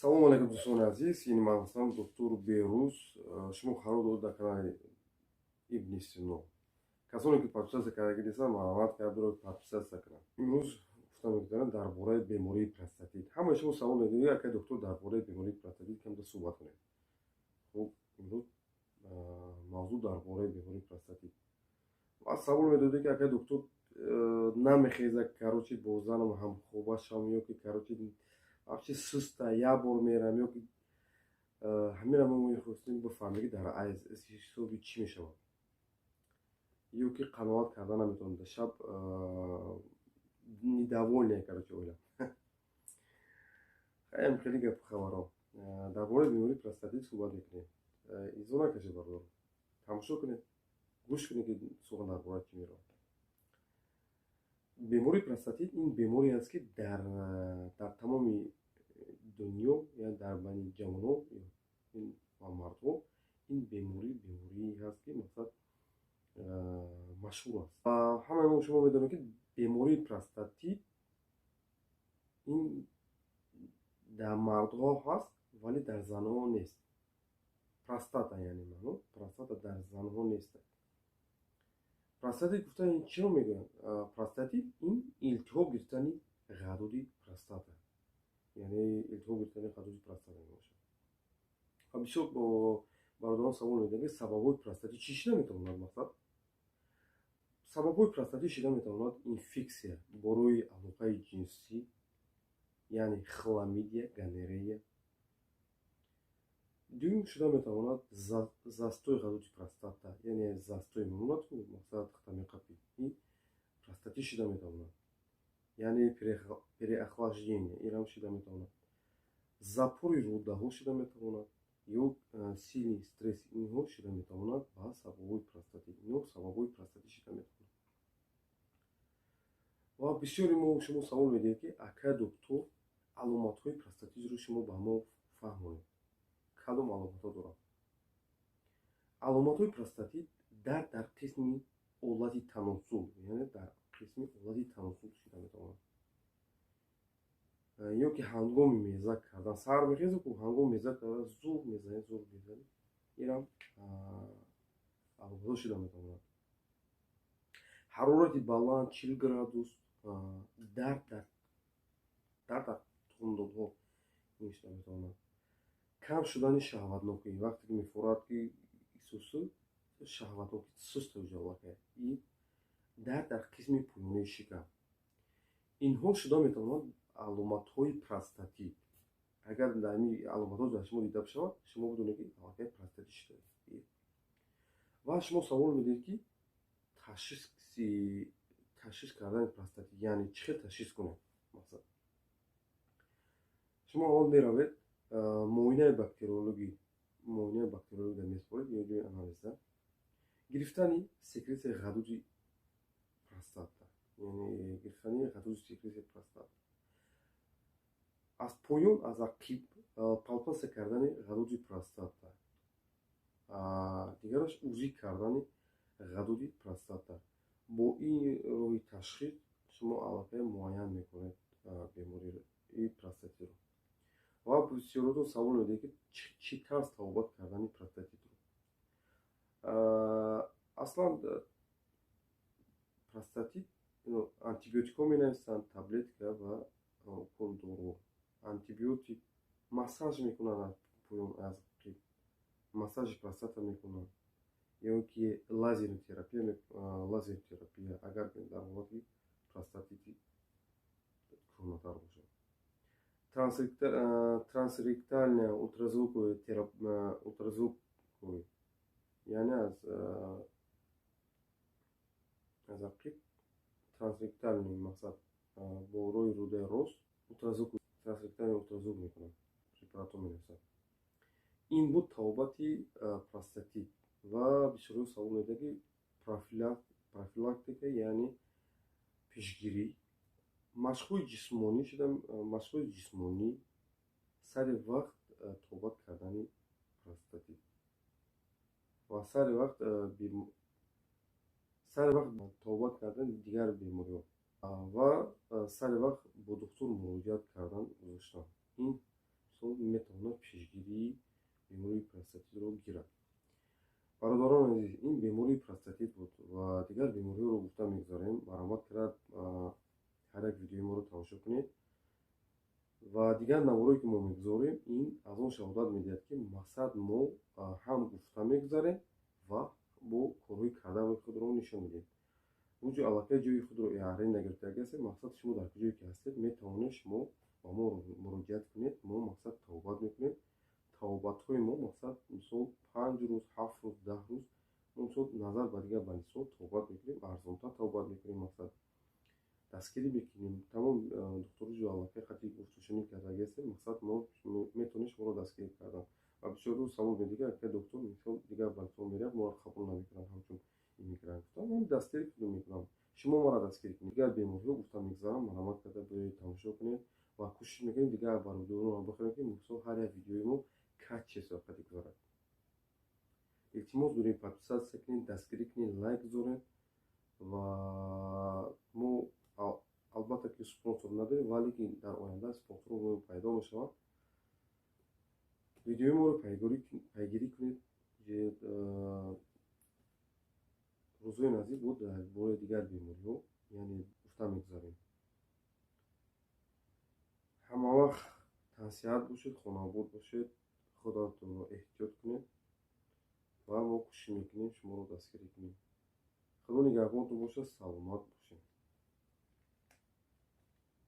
салом алейкум дӯстони азиз, ин ман ҳастам доктор Берӯз. Шумо қарор доред дар канали Ибни Сино. Касоне ки подписатсия кардаги нестанд, марҳамат кард бироед подписатсия кунанд. Имрӯз гуфта мегӯям дар бораи бемории простатит. Ҳамаи шумо савол медоред, ака доктор дар бораи бемории простатит камда суҳбат кунед. Хуб, имрӯз мавзӯъ дар бораи бемории простатит. Ва савол медодед, ки ака доктор намехезад карочи бо занам ҳамхоба шавам, ё ки карочи вообще суста як бор мерам, ё ки ҳамира мо мехостем бифаҳмем, ки дар ҳисоби чӣ мешавад, ё ки қаноат карда наметавонем, дар шаб недовольные, короче, оилам. Хеле гапу хабарҳо. Дар бораи бемории простатит суҳбат мекунем. Изо накашед бардор. Тамошо кунед, гӯш кунед, ки сухан дар бораи чӣ меравад. Бемории простатит ин беморие аст, ки дар тамоми дунё, яъне дар байни ҷавонон ва мардҳо ин беморие ҳаст, ки мақсад машҳур аст. Ҳамаи шумо медонед, ки бемории простатит ин дар мардҳо ҳаст, вале дар занҳо нест. Простата яъне маъно простата дар занҳо нест. Простатит гуфта ин чиро мегӯянд? Простатит ин илтиҳоб гирифтани ғадуди простата, яъне илтиҳоб гирифтани ғадуди простата мебошад. Ва бисёр бародарон савол медоранд, ки сабабҳои простатит чӣ шуда метавонад? Мақсад сабабҳои простатит шуда метавонад инфексия, борои алоқаи ҷинсӣ, яъне хламидия, гонорея. Дуюм шуда метавонад застои ғадуди простата, яъне застой мемонад, мақсад тамиқати простатит шуда метавонад, яъне переохлаждение инам шуда метавонад. Запори рӯдаҳо шуда метавонад, ё силни стресс инҳо шуда метавонад ба сабабҳои простатит. Инҳо сабабҳои простатит шуда метавонад. Ва бисёри шумо савол медиҳед, ки ака доктор аломатҳои простатитро шумо ба мо фаҳмонед. Кадом аломатҳо дорад? Аломатҳои простатит дард дар қисми олати таносул, яъне дар қисми олати таносул шуда метавонад. Ё ки ҳангоми мезак кардан сар мехезу, ҳангоми мезак кардан зур мезанед, инам аломатҳо шуда метавонад. Ҳарорати баланд 40 градус, дард дар туғумдодҳо ин шуда метавонад. Кам шудани шаҳватнокӣ, вақте ки мефорад, ки исӯсу шаҳватнокӣ суста ҷавлака, ин дард дар қисми поёнаи шикам. Инҳо шуда метавонад аломатҳои простатит. Агар дар ин аломатҳо дар шумо дида бишавад, шумо бидонед, ки аллакай простатит шуда. Ва шумо савол медиҳед, ки ташхис кардани простатит, яъне чӣ хел ташхис кунед? Мақсад шумо аввал меравед муоинаи бактериологӣ дар меспоред, ёдиёи анализа, гирифтани секретсияи ғадуди простата, яъне гирифтани ғадуди секретсияи простата. Аз поён, аз ақиб палпасия кардани ғадуди простата. Дигараш узӣ кардани ғадуди простата. Бо ин роҳи ташхис шумо аллакай муайян мекунед бемории простатитро. Ва бисёротон савол медиҳед, ки чӣ тарз табобат кардани простатитро. Аслан простатит антибиотикҳо менависанд, таблетка ва укол дору. Антибиотик массаж мекунанд, аз поён, аз қиб массажи простата мекунанд, ё ки лазертерапия, агар дар ҳолати простатити кӯҳнатар бошад. Трансректальная ультразвуковая яъне аз ақиб трансректальный, мақсад бо роҳи рӯдаи рост трансректальный ультразвук мекунанд, препаратҳо менависанд. Ин буд табобати простатит. Ва бисёриҳо савол медиҳанд, ки профилактика, яъне пешгирӣ, машқҳои ҷисмонӣ сари вақт табобат кардани простатит ва сари вақт табобат кардани дигар бемориҳо ва сари вақт бо доктор муроҷиат кардан гузоштан. Ин сол метавонад пешгирии бемории простатитро гирад. бародарон азиз, ин бемории простатит буд ва дигар бемориҳоро гуфта мегузарем. маромад кард ҳар як видеои моро тамошо кунед ва дигар наворое ки мо мегузорем ин аз он шаҳодат медиҳад ки мақсад мо ҳам гуфта мегузарем ва бо корҳои кардаи худро нишон медиҳем. буҷо аллакай ҷои худро аренда гирифта ҳастед, мақсад шумо дар куҷое ки ҳастед метавонед шумо ба мо муроҷиат кунед. мо мақсад тавбат мекунем. тавбатҳои мо мақсад мисол 5 рӯз 7 рӯз 10 рӯз мисол назар ба дигар банисо тавбат мекунем, арзонтар тавбат мекунем. мақсад дастгирӣ мекунем. тамом духтуруҷо аллакай хати гуфтушунӣ кардаги ҳастем. мақсад мо метавонем шуморо дастгирӣ кардан. ва бисёр рӯз савол медиҳад ки доктор мисол дигар банисо меравад моро қабул намекунанд ҳамчун иммигрант. ман дастгирӣ худам мекунам. шумо маро дастгирӣ кунед. дигар бемориҳо гуфта мегузарам. маромад карда биёед тамошо кунед ва кӯшиш мекунем дигар барвидеоро бихӯрем ки мисол ҳар як видеои мо качество қади гузарад. илтимос дорем подписатсия кунед, дастгирӣ кунед, лайк гузоред ва мо албатта ки спонсор надорем, вале ки дар оянда спонсорҳо пайдо мешаванд. видеои моро пайгирӣ кунед. рӯзҳои назик буд дар бораи дигар бемориҳо яъне гуфта мегузарем. ҳама вақт тансиҳат бошед, хонобод бошед, худатонро эҳтиёт кунед ва мо кӯшиш мекунем шуморо дастгирӣ кунем. худо нигаҳбонтон бошад. саломат бошед.